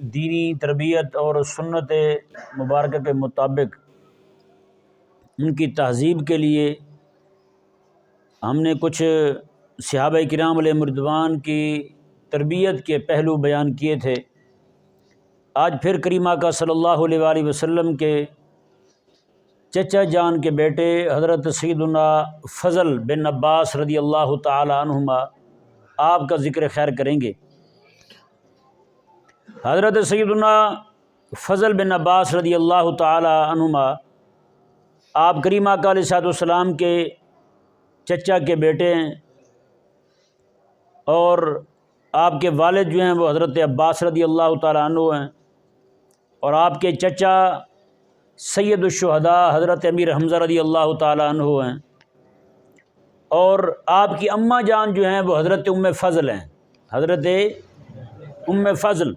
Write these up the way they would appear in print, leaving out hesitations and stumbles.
دینی تربیت اور سنت مبارکہ کے مطابق ان کی تہذیب کے لیے ہم نے کچھ صحابہ کرام علیہم رضوان کی تربیت کے پہلو بیان کیے تھے۔ آج پھر کریم آقا صلی اللہ علیہ وآلہ وسلم کے چچا جان کے بیٹے حضرت سیدنا فضل بن عباس رضی اللہ تعالی عنہما آپ کا ذکر خیر کریں گے۔ حضرت سیدنا فضل بن عباس رضی اللہ تعالی عنہما آپ کریم آقا علیہ الصلوۃ والسلام کے چچا کے بیٹے ہیں، اور آپ کے والد جو ہیں وہ حضرت عباس رضی اللہ تعالی عنہ ہیں، اور آپ کے چچا سید الشہداء حضرت امیر حمزہ رضی اللہ تعالی عنہ ہیں، اور آپ کی اماں جان جو ہیں وہ حضرت ام فضل ہیں، حضرت ام فضل،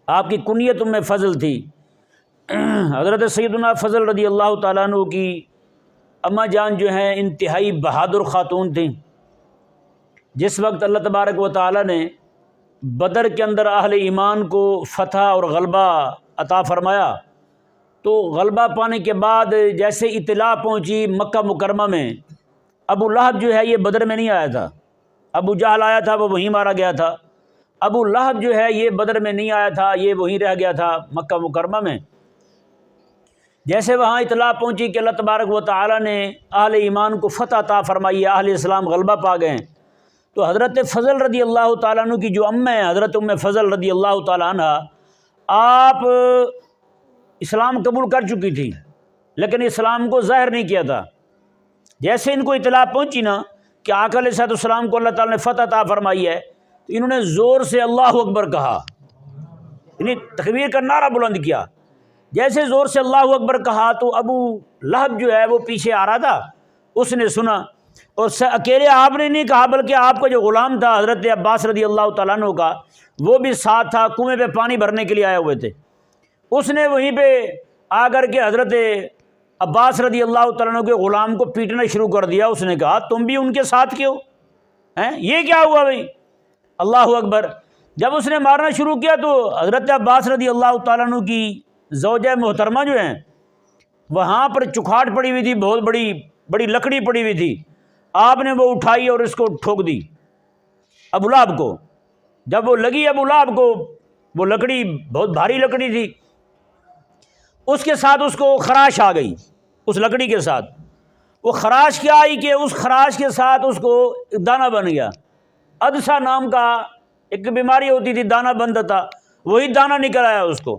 آپ کی کنیت ام فضل تھی۔ حضرت سیدنا فضل رضی اللہ تعالیٰ عنہ کی اماں جان جو ہیں انتہائی بہادر خاتون تھیں۔ جس وقت اللہ تبارک و تعالیٰ نے بدر کے اندر اہل ایمان کو فتح اور غلبہ عطا فرمایا، تو غلبہ پانے کے بعد جیسے اطلاع پہنچی مکہ مکرمہ میں، ابو لہب جو ہے یہ بدر میں نہیں آیا تھا، ابو جہل آیا تھا، وہ وہیں مارا گیا تھا۔ ابو لہب جو ہے یہ بدر میں نہیں آیا تھا، یہ وہیں رہ گیا تھا مکہ مکرمہ میں۔ جیسے وہاں اطلاع پہنچی کہ اللہ تبارک و تعالیٰ نے اہل ایمان کو فتح عطا فرمائی، اہل اسلام غلبہ پا گئے، تو حضرت فضل رضی اللہ تعالیٰ عنہ کی جو اماں ہیں حضرت ام فضل رضی اللہ تعالیٰ عنہ، آپ اسلام قبول کر چکی تھی لیکن اسلام کو ظاہر نہیں کیا تھا۔ جیسے ان کو اطلاع پہنچی نا کہ آقا علیہ السلام کو اللہ تعالیٰ نے فتح عطا فرمائی ہے، تو انہوں نے زور سے اللہ اکبر کہا، یعنی تکبیر کا نعرہ بلند کیا۔ جیسے زور سے اللہ اکبر کہا تو ابو لہب جو ہے وہ پیچھے آ رہا تھا، اس نے سنا، اور اکیلے آپ نے نہیں کہا بلکہ آپ کا جو غلام تھا حضرت عباس رضی اللہ تعالیٰ عنہ کا، وہ بھی ساتھ تھا، کنویں پہ پانی بھرنے کے لیے آئے ہوئے تھے۔ اس نے وہیں پہ آ کر کے حضرت عباس رضی اللہ تعالیٰ عنہ کے غلام کو پیٹنا شروع کر دیا۔ اس نے کہا تم بھی ان کے ساتھ کیوں ہیں، یہ کیا ہوا بھائی، اللہ اکبر۔ جب اس نے مارنا شروع کیا تو حضرت عباس رضی اللہ تعالیٰ عنہ کی زوجہ محترمہ جو ہیں وہاں پر چکھاٹ پڑی ہوئی تھی، بہت بڑی لکڑی پڑی ہوئی تھی، آپ نے وہ اٹھائی اور اس کو ٹھوک دی ابو لہب کو۔ جب وہ لگی ابو لہب کو، وہ لکڑی بہت بھاری لکڑی تھی، اس کے ساتھ اس کو خراش آ گئی، اس لکڑی کے ساتھ وہ خراش کیا آئی کہ اس خراش کے ساتھ اس کو دانہ بن گیا۔ عدسہ نام کا ایک بیماری ہوتی تھی، دانہ بنتا تھا، وہی دانہ نکل آیا اس کو۔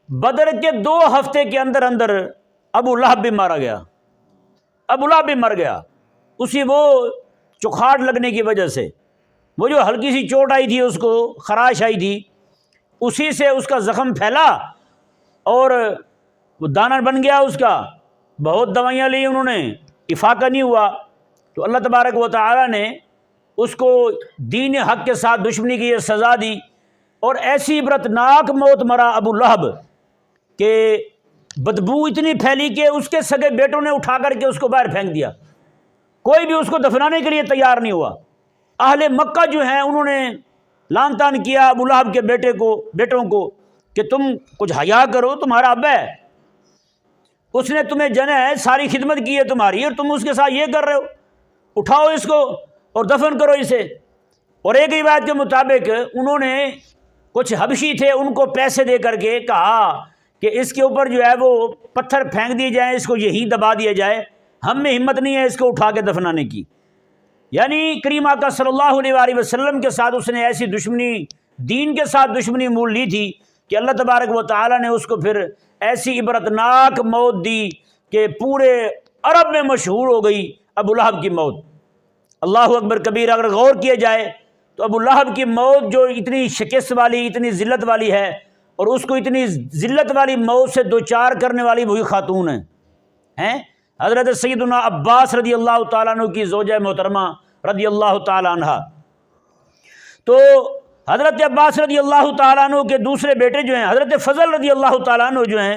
بدر کے 2 ہفتے کے اندر اندر ابو لہب بھی مارا گیا، ابو لہب بھی مر گیا، اسی وہ چکھاٹ لگنے کی وجہ سے، وہ جو ہلکی سی چوٹ آئی تھی، اس کو خراش آئی تھی، اسی سے اس کا زخم پھیلا اور وہ دانہ بن گیا اس کا۔ بہت دوائیاں لی انہوں نے، افاقہ نہیں ہوا، تو اللہ تبارک و تعالیٰ نے اس کو دین حق کے ساتھ دشمنی کی یہ سزا دی، اور ایسی عبرتناک موت مرا ابو لہب کہ بدبو اتنی پھیلی کہ اس کے سگے بیٹوں نے اٹھا کر کے اس کو باہر پھینک دیا، کوئی بھی اس کو دفنانے کے لیے تیار نہیں ہوا۔ اہل مکہ جو ہیں انہوں نے لعن طعن کیا ابو لہب کے بیٹوں کو کہ تم کچھ حیا کرو، تمہارا ابا ہے، اس نے تمہیں جنا ہے، ساری خدمت کی ہے تمہاری، اور تم اس کے ساتھ یہ کر رہے ہو، اٹھاؤ اس کو اور دفن کرو اسے۔ اور ایک روایت کے مطابق انہوں نے کچھ حبشی تھے، ان کو پیسے دے کر کے کہا کہ اس کے اوپر جو ہے وہ پتھر پھینک دیے جائیں، اس کو یہی دبا دیا جائے، ہم میں ہمت نہیں ہے اس کو اٹھا کے دفنانے کی۔ یعنی کریم آقا صلی اللہ علیہ وآلہ وسلم کے ساتھ اس نے ایسی دشمنی، دین کے ساتھ دشمنی مول لی تھی کہ اللہ تبارک و تعالیٰ نے اس کو پھر ایسی عبرتناک موت دی کہ پورے عرب میں مشہور ہو گئی ابو لہب کی موت۔ اللہ اکبر کبیر۔ اگر غور کیا جائے تو ابو لہب کی موت جو اتنی شکست والی، اتنی ذلت والی ہے، اور اس کو اتنی ذلت والی موت سے دوچار کرنے والی وہی خاتون ہیں حضرت سیدنا عباس رضی اللہ تعالیٰ عنہ کی زوجہ محترمہ رضی اللہ تعالیٰ عنہ۔ تو حضرت عباس رضی اللہ تعالیٰ عنہ کے دوسرے بیٹے جو ہیں حضرت فضل رضی اللہ تعالیٰ عنہ جو ہیں،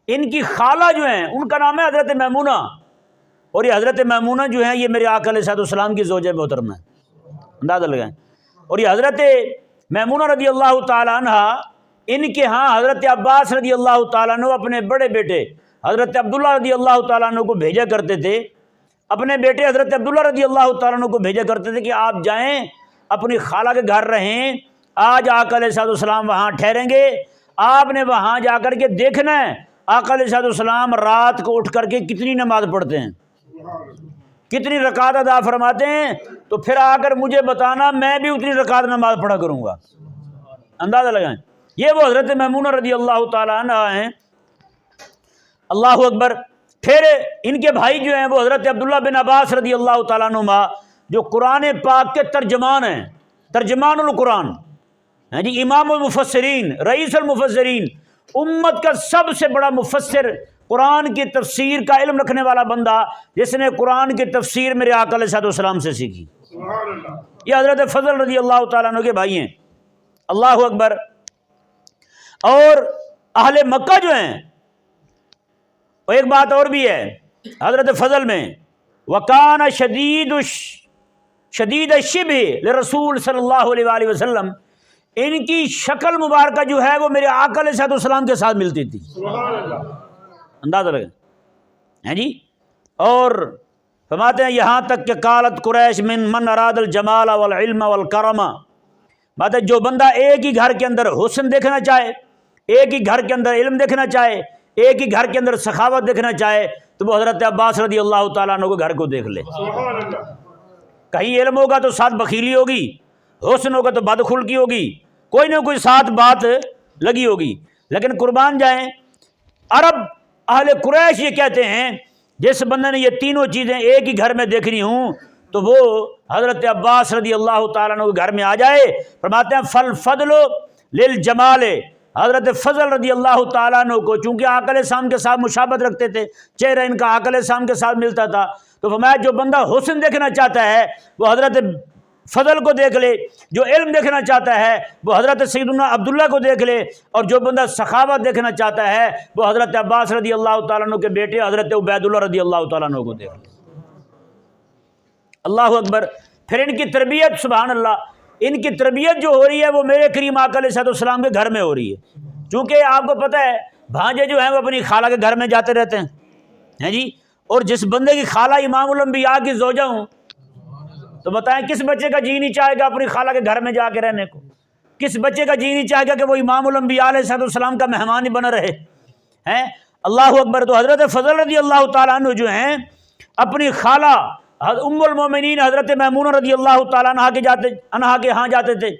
ان کی خالہ جو ہیں ان کا نام ہے حضرت میمونہ، اور یہ حضرت میمونہ جو ہیں یہ میرے آقا علیہ السلام کی زوجہ محترمہ ہے، اندازہ لگائیں۔ اور یہ حضرت میمونہ رضی اللہ تعالیٰ عنہ ان کے ہاں حضرت عباس رضی اللہ تعالیٰ عنہ اپنے بڑے بیٹے حضرت عبداللہ رضی اللہ تعالیٰ عنہ کو بھیجا کرتے تھے، اپنے بیٹے حضرت عبداللہ رضی اللہ تعالیٰ عنہ کو بھیجا کرتے تھے کہ آپ جائیں اپنی خالہ کے گھر رہیں، آج آقا علیہ السلام وہاں ٹھہریں گے، آپ نے وہاں جا کر کے دیکھنا ہے آقا علیہ السلام رات کو اٹھ کر کے کتنی نماز پڑھتے ہیں، کتنی رکعت ادا فرماتے ہیں، تو پھر آ کر مجھے بتانا، میں بھی اتنی رکعت نماز پڑھا کروں گا۔ اندازہ لگائیں، یہ وہ حضرت میمونہ رضی اللہ تعالیٰ عنہ ہیں۔ اللہ اکبر۔ پھر ان کے بھائی جو ہیں وہ حضرت عبداللہ بن عباس رضی اللہ تعالیٰ عنہما جو قرآن پاک کے ترجمان ہیں، ترجمان القرآن، ہاں جی، امام المفسرین، رئیس المفسرین، امت کا سب سے بڑا مفسر، قرآن کی تفسیر کا علم رکھنے والا بندہ، جس نے قرآن کی تفسیر میرے آقا علیہ السلام سے سیکھی، یہ حضرت فضل رضی اللہ تعالیٰ عنہ کے بھائی ہیں۔ اللہ اکبر۔ اور اہل مکہ جو ہیں، اور ایک بات اور بھی ہے حضرت فضل میں، وَكَانَ شدید الشبہ لرسول صلی اللہ علیہ وآلہ وسلم، ان کی شکل مبارکہ جو ہے وہ میرے آقا علیہ السلام کے ساتھ ملتی تھی۔ اندازہ لگے ہیں جی۔ اور فرماتے ہیں یہاں تک کہ قالت قریش من اراد الجمال والعلم والکرم، بات ہے جو بندہ ایک ہی گھر کے اندر حسن دیکھنا چاہے، ایک ہی گھر کے اندر علم دیکھنا چاہے، ایک ہی گھر کے اندر سخاوت دیکھنا چاہے، تو وہ حضرت عباس رضی اللہ تعالیٰ عنہ کے گھر کو دیکھ لے۔ کہیں علم ہوگا تو ساتھ بخیلی ہوگی، حسن ہوگا تو بدخلقی ہوگی، کوئی نہ کوئی ساتھ بات لگی ہوگی۔ لیکن قربان جائیں، عرب اہل قریش یہ کہتے ہیں جس بندے نے یہ تینوں چیزیں ایک ہی گھر میں دیکھنی ہوں تو وہ حضرت عباس رضی اللہ تعالیٰ عنہ کے گھر میں آ جائے۔ فرماتے ہیں فالفضل للجمال، حضرت فضل رضی اللہ تعالیٰ عنہ کو چونکہ آقا علیہ السلام کے ساتھ مشابہت رکھتے تھے، چہرہ ان کا آقا علیہ السلام کے ساتھ ملتا تھا، تو فرمایا جو بندہ حسن دیکھنا چاہتا ہے وہ حضرت فضل کو دیکھ لے، جو علم دیکھنا چاہتا ہے وہ حضرت سیدنا عبداللہ کو دیکھ لے، اور جو بندہ سخاوت دیکھنا چاہتا ہے وہ حضرت عباس رضی اللہ تعالیٰ عنہ کے بیٹے حضرت عبید اللہ رضی اللہ تعالیٰ عنہ کو دیکھ لے۔ اللہ اکبر۔ پھر ان کی تربیت، سبحان اللہ، ان کی تربیت جو ہو رہی ہے وہ میرے کریم آقا علیہ السلام کے گھر میں ہو رہی ہے، چونکہ آپ کو پتہ ہے بھانجے جو ہیں وہ اپنی خالہ کے گھر میں جاتے رہتے ہیں جی، اور جس بندے کی خالہ امام الانبیاء کی زوجہ ہوں تو بتائیں کس بچے کا جی نہیں چاہے گا اپنی خالہ کے گھر میں جا کے رہنے کو؟ کس بچے کا جی نہیں چاہے گا کہ وہ امام الانبیاء علیہ السلام کا مہمان ہی بنا رہے ہیں؟ اللہ اکبر۔ تو حضرت فضل رضی اللہ تعالیٰ عنہ جو ہیں اپنی خالہ ام المومنین حضرت میمونہ رضی اللہ تعالیٰ عنہا کے ہاں جاتے تھے۔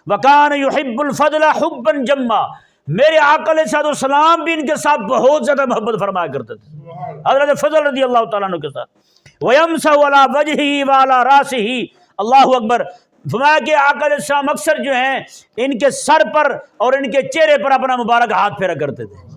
وَكَانَ يُحِبُّ الْفَضْلَ حُبًّا جَمًّا، میرے آقا علیہ السلام بھی ان کے ساتھ بہت زیادہ محبت فرمایا کرتے تھے حضرت فضل رضی اللہ تعالیٰ عنہ کے ساتھ۔ وَيَمْسَحُ عَلَىٰ وَجْهِهِ وَعَلَىٰ رَأْسِهِ، اللہ اکبر۔ فرمایا کہ آقا علیہ السلام اکثر جو ہیں ان کے سر پر اور ان کے چہرے پر اپنا مبارک ہاتھ پھیرا کرتے تھے،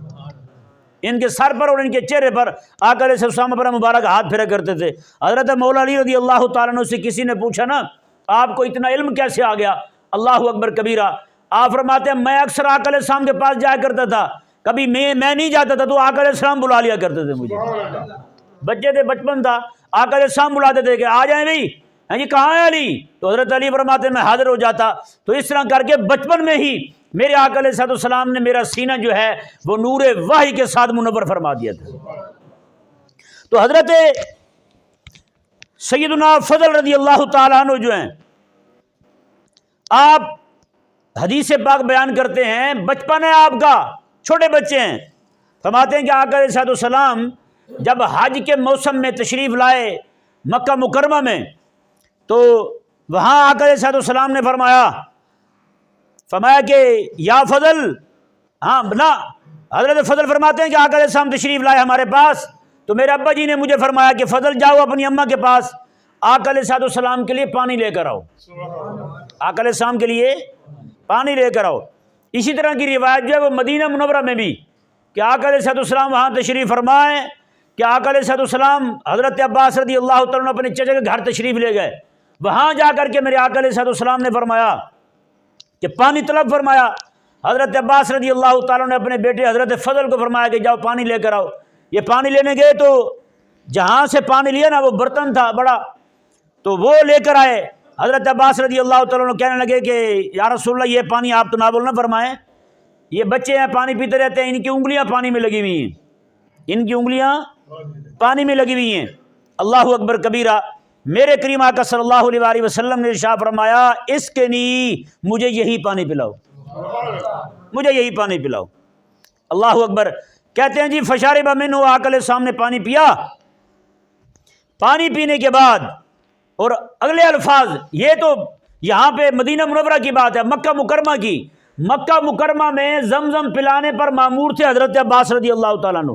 ان کے سر پر اور ان کے چہرے پر آقا علیہ السلام اپنا مبارک ہاتھ پھیرا کرتے تھے۔ حضرت مولا علی رضی اللہ تعالیٰ عنہ سے کسی نے پوچھا نا آپ کو اتنا علم کیسے آ گیا؟ اللہ اکبر کبیرہ۔ آپ فرماتے ہیں میں اکثر آقا علیہ السلام کے پاس جایا کرتا تھا، کبھی میں نہیں جاتا تھا تو آقا علیہ السلام بلا لیا کرتے تھے مجھے، بچے تھے، بچپن تھا، آقا علیہ السلام بلاتے تھے کہ آ جائیں بھائی، ہاں جی کہاں ہے علی؟ تو حضرت علی فرماتے ہیں میں حاضر ہو جاتا۔ تو اس طرح کر کے بچپن میں ہی میرے آقا علیہ السلام نے میرا سینہ جو ہے وہ نور وحی کے ساتھ منور فرما دیا تھا۔ تو حضرت سیدنا فضل رضی اللہ تعالیٰ عنہ جو ہیں، آپ حدیث پاک بیان کرتے ہیں، بچپن ہے آپ کا، چھوٹے بچے ہیں، فرماتے ہیں کہ آقا علیہ السلام جب حج کے موسم میں تشریف لائے مکہ مکرمہ میں تو وہاں آقا علیہ السلام نے فرمایا کہ یا فضل، ہاں نا، حضرت فضل فرماتے ہیں کہ آقا علیہ السلام تشریف لائے ہمارے پاس تو میرے ابا جی نے مجھے فرمایا کہ فضل جاؤ اپنی اماں کے پاس، آقا علیہ السلام کے لیے پانی لے کر آؤ، آقا علیہ السلام کے لیے پانی لے کر آؤ۔ اسی طرح کی روایت جو ہے وہ مدینہ منورہ میں بھی کہ آقا علیہ السلام وہاں تشریف فرمائے کہ آقا علیہ السلام حضرت عباس رضی اللہ تعالیٰ عنہ اپنے چچا کے گھر تشریف لے گئے، وہاں جا کر کے میرے آقا علیہ السلام نے فرمایا کہ پانی طلب فرمایا۔ حضرت عباس رضی اللہ تعالیٰ نے اپنے بیٹے حضرت فضل کو فرمایا کہ جاؤ پانی لے کر آؤ۔ یہ پانی لینے گئے تو جہاں سے پانی لیا نا وہ برتن تھا بڑا، تو وہ لے کر آئے حضرت عباس رضی اللہ تعالیٰ عنہ کہنے لگے کہ یا رسول اللہ یہ پانی آپ تو نابول نہ فرمائیں، یہ بچے ہیں پانی پیتے رہتے ہیں، ان کی انگلیاں پانی میں لگی ہوئی ہیں، ان کی انگلیاں پانی میں لگی ہوئی ہیں۔ اللہ اکبر کبیرہ۔ میرے کریم آقا صلی اللہ علیہ وآلہ وسلم نے ارشاد فرمایا اس کے نہیں مجھے یہی پانی پلاؤ، مجھے یہی پانی پلاؤ۔ اللہ اکبر۔ کہتے ہیں جی فشارب منہ، آقا علیہ السلام نے پانی پیا، پانی پینے کے بعد اور اگلے الفاظ، یہ تو یہاں پہ مدینہ منورہ کی بات ہے، مکہ مکرمہ کی، مکہ مکرمہ میں زمزم پلانے پر مامور تھے حضرت عباس رضی اللہ تعالیٰ عنہ،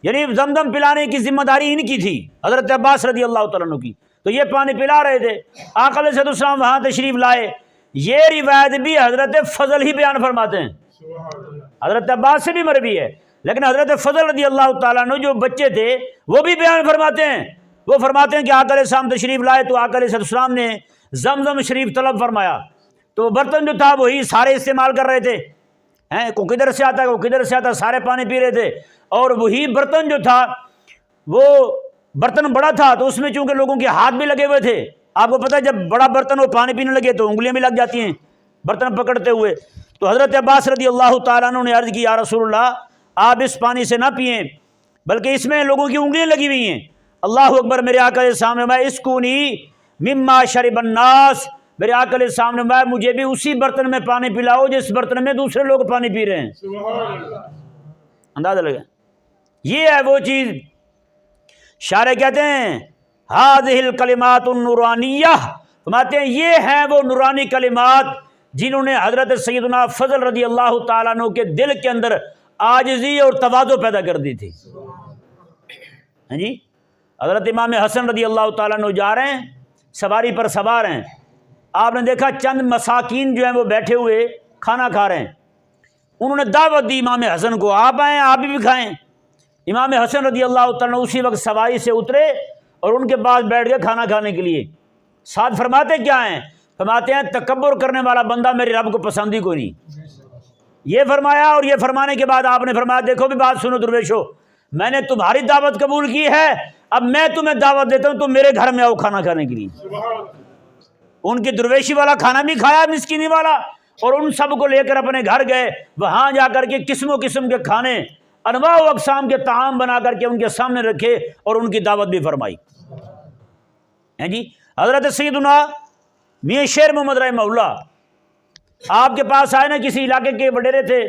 یعنی زمزم پلانے کی ذمہ داری ان کی تھی، حضرت عباس رضی اللہ تعالیٰ عنہ کی، تو یہ پانی پلا رہے تھے۔ آقا علیہ السلام وہاں تشریف لائے۔ یہ روایت بھی حضرت فضل ہی بیان فرماتے ہیں، حضرت عباس سے بھی مروی ہے، لیکن حضرت فضل رضی اللہ تعالیٰ عنہ جو بچے تھے وہ بھی بیان فرماتے ہیں، وہ فرماتے ہیں کہ آقا علیہ السلام تشریف لائے تو آقا علیہ السلام نے زمزم شریف طلب فرمایا، تو برتن جو تھا وہی سارے استعمال کر رہے تھے، کو کدھر سے آتا ہے کو کدھر سے آتا ہے، سارے پانی پی رہے تھے، اور وہی برتن جو تھا وہ برتن بڑا تھا تو اس میں چونکہ لوگوں کے ہاتھ بھی لگے ہوئے تھے، آپ کو پتہ ہے جب بڑا برتن ہو پانی پینے لگے تو انگلیاں بھی لگ جاتی ہیں برتن پکڑتے ہوئے، تو حضرت عباس رضی اللہ تعالیٰ عنہ نے عرض کی یا رسول اللہ آپ اس پانی سے نہ پئیں بلکہ اس میں لوگوں کی انگلیاں لگی ہوئی ہیں۔ اللہ اکبر۔ میرے آقا علیہ السلام نے فرمایا اسکونی مما شرب الناس، میرے آقا علیہ السلام نے فرمایا مجھے بھی اسی برتن میں پانی پلاؤ جس برتن میں دوسرے لوگ پانی پی رہے ہیں۔ اندازہ لگا، یہ ہے وہ چیز۔ شارع کہتے ہیں ہذہ الکلمات النورانیہ، فرماتے ہیں یہ ہیں وہ نورانی کلمات جنہوں نے حضرت سیدنا فضل رضی اللہ تعالیٰ عنہ کے دل کے اندر عاجزی اور تواضع پیدا کر دی تھی۔ ہاں جی، حضرت امام حسن رضی اللہ تعالیٰ عنہ جا رہے ہیں، سواری پر سوار ہیں، آپ نے دیکھا چند مساکین جو ہیں وہ بیٹھے ہوئے کھانا کھا رہے ہیں، انہوں نے دعوت دی امام حسن کو آپ آئیں آپ بھی کھائیں۔ امام حسن رضی اللہ تعالیٰ عنہ اسی وقت سواری سے اترے اور ان کے پاس بیٹھ گئے کھانا کھانے کے لیے۔ ساتھ فرماتے کیا ہیں؟ فرماتے ہیں تکبر کرنے والا بندہ میرے رب کو پسند ہی کوئی نہیں۔ یہ فرمایا اور یہ فرمانے کے بعد آپ نے فرمایا دیکھو بھی بات سنو درویشو، میں نے تمہاری دعوت قبول کی ہے، اب میں تمہیں دعوت دیتا ہوں تم میرے گھر میں آؤ کھانا کھانے کے لیے۔ ان کی درویشی والا کھانا بھی کھایا مسکینی والا، اور ان سب کو لے کر اپنے گھر گئے، وہاں جا کر کے قسم و قسم کے کھانے انواع و اقسام کے طعام بنا کر کے ان کے سامنے رکھے اور ان کی دعوت بھی فرمائی۔ ہیں جی، حضرت سیدنا میاں شیر محمد رحمہ اللہ آپ کے پاس آئے نا، کسی علاقے کے وڈیرے تھے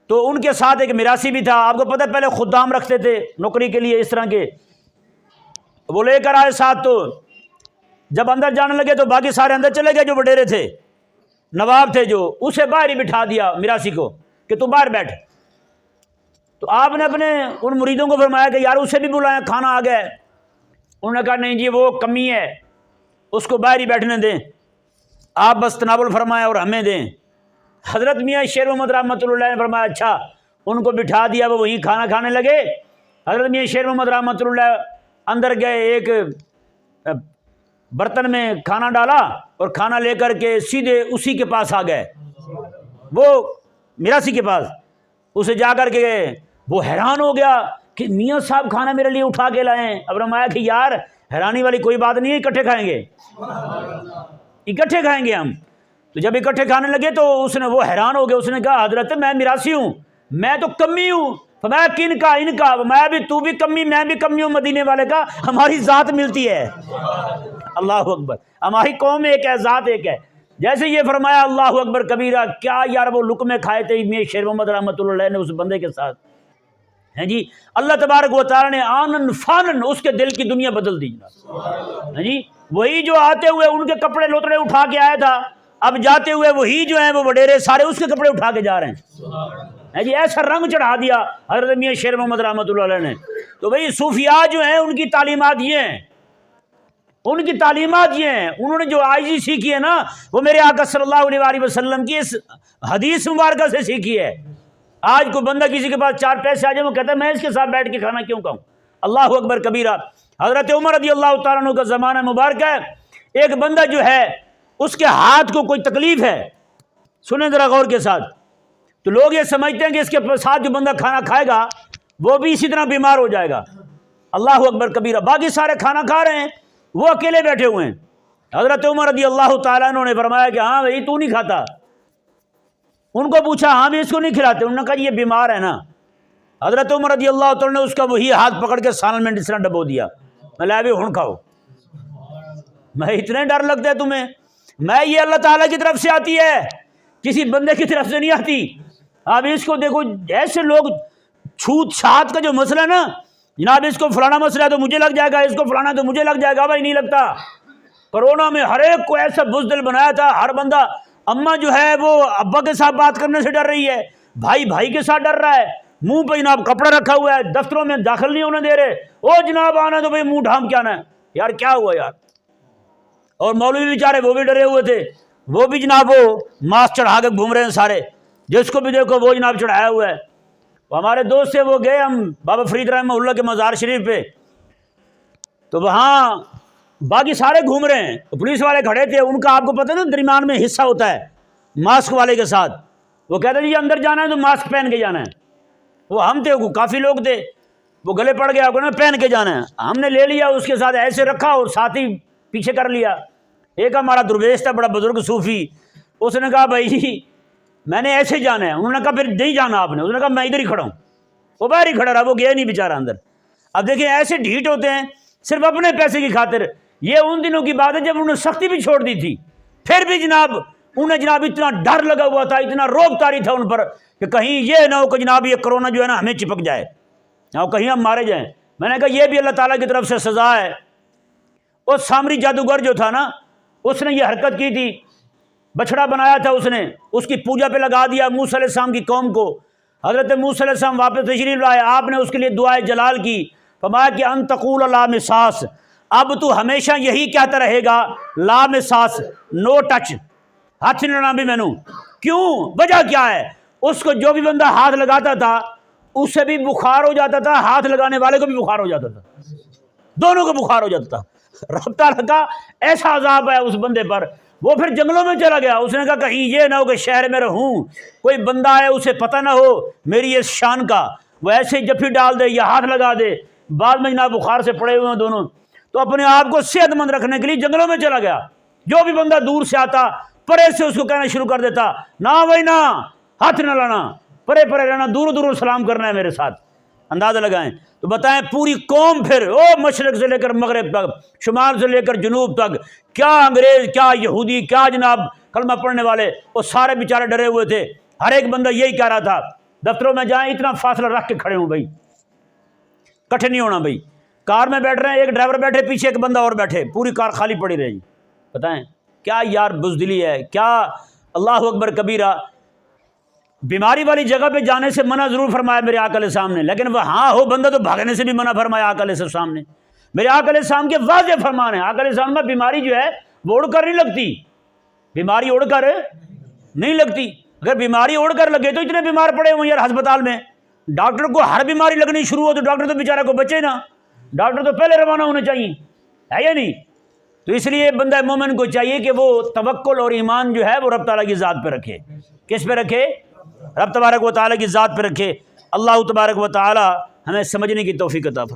تو ان کے ساتھ ایک میراثی بھی تھا، آپ کو پتہ ہے پہلے خدام رکھتے تھے نوکری کے لیے اس طرح کے، وہ لے کر آئے ساتھ، تو جب اندر جانے لگے تو باقی سارے اندر چلے گئے، جو وڈیرے تھے نواب تھے جو، اسے باہر ہی بٹھا دیا میراثی کو کہ تو باہر بیٹھ۔ تو آپ نے اپنے ان مریدوں کو فرمایا کہ یار اسے بھی بلائیں، کھانا آ گیا ہے۔ انہوں نے کہا نہیں جی وہ کمی ہے، اس کو باہر ہی بیٹھنے دیں، آپ بس تناول فرمائیں اور ہمیں دیں۔ حضرت میاں شیر محمد رحمۃ اللہ نے فرمایا اچھا، ان کو بٹھا دیا، وہ وہیں کھانا کھانے لگے۔ حضرت میاں شیر محمد رحمۃ اللہ اندر گئے، ایک برتن میں کھانا ڈالا اور کھانا لے کر کے سیدھے اسی کے پاس آ گئے، وہ میراثی کے پاس، اسے جا کر کے گئے۔ وہ حیران ہو گیا کہ میاں صاحب کھانا میرے لیے اٹھا کے لائے ہیں۔ اب فرمایا کہ یار حیرانی والی کوئی بات نہیں ہے، اکٹھے کھائیں گے، اکٹھے کھائیں گے ہم۔ تو جب اکٹھے کھانے لگے تو اس نے وہ حیران ہو گیا، اس نے کہا حضرت میں میراثی ہوں، میں تو کمی ہوں۔ فرمایا کن کا؟ ان کا۔ میں بھی، تو بھی کمی، میں بھی کمی ہوں، مدینے والے کا ہماری ذات ملتی ہے۔ اللہ اکبر، ہماری قوم ایک ہے، ذات ایک ہے۔ جیسے یہ فرمایا اللہ اکبر کبیرہ، کیا یار وہ لقمے کھائے تھے میاں شیر محمد رحمۃ اللہ نے اس بندے کے ساتھ، ہیں جی، اللہ تبارک و تعالیٰ نے آنن فانن اس کے دل کی دنیا بدل دی جناب۔ ہیں جی، وہی جو آتے ہوئے ان کے کپڑے لوتڑے اٹھا کے آیا تھا، اب جاتے ہوئے وہی جو ہیں وہ وڈیرے سارے اس کے کپڑے اٹھا کے جا رہے ہیں جی، ایسا رنگ چڑھا دیا حضرت میاں شیر محمد رحمۃ اللہ علیہ نے۔ تو بھئی صوفیاء جو ہیں ان کی تعلیمات یہ ہیں، ان کی تعلیمات یہ ہیں، انہوں نے جو عاجزی سیکھی ہے نا وہ میرے آقا صلی اللہ علیہ وآلہ وسلم کی اس حدیث مبارکہ سے سیکھی ہے۔ آج کوئی بندہ کسی کے پاس چار پیسے آ جائے وہ کہتا ہے میں اس کے ساتھ بیٹھ کے کھانا کیوں کھاؤں؟ اللہ اکبر کبیرہ۔ حضرت عمر رضی اللہ تعالیٰ عنہ کا زمانہ مبارک ہے، ایک بندہ جو ہے اس کے ہاتھ کو کوئی تکلیف ہے، سنیں ذرا غور کے ساتھ، تو لوگ یہ سمجھتے ہیں کہ اس کے ساتھ جو بندہ کھانا کھائے گا وہ بھی اسی طرح بیمار ہو جائے گا۔ اللہ اکبر کبیرہ۔ باقی سارے کھانا کھا رہے ہیں، وہ اکیلے بیٹھے ہوئے ہیں، حضرت عمر رضی اللہ تعالیٰ عنہ نے فرمایا کہ ہاں بھائی تو نہیں کھاتا؟ ان کو پوچھا ہاں بھی اس کو نہیں کھلاتے؟ انہوں نے کہا یہ بیمار ہے نا۔ حضرت عمر رضی اللہ تعالیٰ نے اس کا وہی ہاتھ پکڑ کے سالن میں اس طرح ڈبو دیا، میں لے بھی ہن کھاؤ۔ میں اتنے ڈر لگتے تمہیں؟ میں یہ اللہ تعالیٰ کی طرف سے آتی ہے، کسی بندے کی طرف سے نہیں آتی۔ اب اس کو دیکھو، ایسے لوگ چھوت چھات کا جو مسئلہ ہے نا، جناب اس کو فلانا مسئلہ ہے تو مجھے لگ جائے گا، اس کو فلانا تو مجھے لگ جائے گا، بھائی نہیں لگتا۔ کرونا میں ہر ایک کو ایسا بزدل بنایا تھا، ہر بندہ، اماں جو ہے وہ ابا کے ساتھ بات کرنے سے ڈر رہی ہے، بھائی بھائی کے ساتھ ڈر رہا ہے، منہ پہ جناب کپڑا رکھا ہوا ہے، دفتروں میں داخل نہیں ہونے دے رہے، او جناب آنا تو بھائی منہ ڈھانپ کے آنا ہے۔ یار کیا ہوا یار؟ اور مولوی بیچارے وہ بھی ڈرے ہوئے تھے، وہ بھی جناب وہ ماسک چڑھا کے گھوم رہے ہیں سارے، جس کو بھی دیکھو وہ جناب چڑھایا ہوا ہے۔ ہمارے دوست سے وہ گئے ہم بابا فرید رحمہ اللہ کے مزار شریف پہ، تو وہاں باقی سارے گھوم رہے ہیں، پولیس والے کھڑے تھے، ان کا آپ کو پتہ ہے نا درمیان میں حصہ ہوتا ہے ماسک والے کے ساتھ، وہ کہتے ہیں جی اندر جانا ہے تو ماسک پہن کے جانا ہے۔ وہ ہم تھے، وہ کافی لوگ تھے، وہ گلے پڑ گیا کہ پہن کے جانا ہے، ہم نے لے لیا اس کے ساتھ ایسے رکھا اور ساتھ ہی پیچھے کر لیا۔ ایک ہمارا درویش تھا بڑا بزرگ صوفی، اس نے کہا بھائی میں نے ایسے جانا ہے، انہوں نے کہا پھر نہیں جانا آپ نے، اس نے کہا میں ادھر ہی کھڑا ہوں، وہ باہر ہی کھڑا رہا، وہ گیا نہیں بیچارہ اندر۔ اب دیکھیں ایسے ڈھیٹ ہوتے ہیں صرف اپنے پیسے کی خاطر۔ یہ ان دنوں کی بات ہے جب انہوں نے سختی بھی چھوڑ دی تھی، پھر بھی جناب انہیں جناب اتنا ڈر لگا ہوا تھا، اتنا روب طاری تھا ان پر کہ کہیں یہ نہ ہو کہ جناب یہ کرونا جو ہے نا ہمیں چپک جائے اور کہیں ہم مارے جائیں۔ میں نے کہا یہ بھی اللہ تعالیٰ کی طرف سے سزا ہے۔ وہ سامری جادوگر جو تھا نا، اس نے یہ حرکت کی تھی، بچڑا بنایا تھا اس نے، اس کی پوجا پہ لگا دیا موسیٰ علیہ السلام کی قوم کو۔ حضرت موسیٰ علیہ السلام واپس تشریف لائے، آپ نے اس کے لیے دعائے جلال کی، فرمایا کہ ان تقول لا مساس، اب تو ہمیشہ یہی کہتا رہے گا لا مساس، نو ٹچ، ہاتھ نہیں لگانا بھی میں نے۔ کیوں؟ وجہ کیا ہے؟ اس کو جو بھی بندہ ہاتھ لگاتا تھا اسے بھی بخار ہو جاتا تھا، ہاتھ لگانے والے کو بھی بخار ہو جاتا تھا، دونوں کو بخار ہو جاتا تھا۔ رب تعالیٰ کا ایسا عذاب ہے اس بندے پر۔ وہ پھر جنگلوں میں چلا گیا، اس نے کہا کہیں یہ نہ ہو کہ شہر میں رہوں کوئی بندہ ہے اسے پتہ نہ ہو میری اس شان کا، وہ ایسے جفی ڈال دے یا ہاتھ لگا دے، بعد میں جناب بخار سے پڑے ہوئے ہیں دونوں۔ تو اپنے آپ کو صحت مند رکھنے کے لیے جنگلوں میں چلا گیا۔ جو بھی بندہ دور سے آتا پرے سے اس کو کہنا شروع کر دیتا، نہ بھائی نہ، ہاتھ نہ لانا، پرے پرے رہنا، دور دور سلام کرنا ہے میرے ساتھ۔ اندازہ لگائیں تو بتائیں پوری قوم پھر مشرق سے لے کر مغرب تک، شمال سے لے کر جنوب تک، کیا انگریز، کیا یہودی، کیا جناب کلمہ پڑھنے والے، وہ سارے بیچارے ڈرے ہوئے تھے۔ ہر ایک بندہ یہی کہہ رہا تھا دفتروں میں جائیں اتنا فاصلہ رکھ کے کھڑے ہوں بھائی، کٹھے نہیں ہونا بھائی۔ کار میں بیٹھ رہے ہیں، ایک ڈرائیور بیٹھے، پیچھے ایک بندہ اور بیٹھے، پوری کار خالی پڑی رہے گی۔ بتائیں کیا یار بزدلی ہے، کیا اللہ اکبر کبیرہ۔ بیماری والی جگہ پہ جانے سے منع ضرور فرمایا میرے آقا علیہ السلام نے، لیکن وہ ہاں ہو بندہ تو بھاگنے سے بھی منع فرمایا آقا علیہ السلام نے۔ میرے آقا علیہ السلام کے واضح فرمان ہے، آقا علیہ السلام میں بیماری جو ہے وہ اڑ کر نہیں لگتی، بیماری اڑ کر نہیں لگتی۔ اگر بیماری اڑ کر لگے تو اتنے بیمار پڑے ہوئے یار ہسپتال میں، ڈاکٹر کو ہر بیماری لگنی شروع ہو تو ڈاکٹر تو بیچارہ کو بچے نا، ڈاکٹر تو پہلے روانہ ہونے چاہیے، ہے یا نہیں؟ تو اس لیے بندہ مومن کو چاہیے کہ وہ توکل اور ایمان جو ہے وہ رب تعالیٰ کی ذات پہ رکھے۔ کس پہ رکھے؟ رب تبارک و تعالیٰ کی ذات پہ رکھے۔ اللہ تبارک و تعالیٰ ہمیں سمجھنے کی توفیق عطا فرمائے۔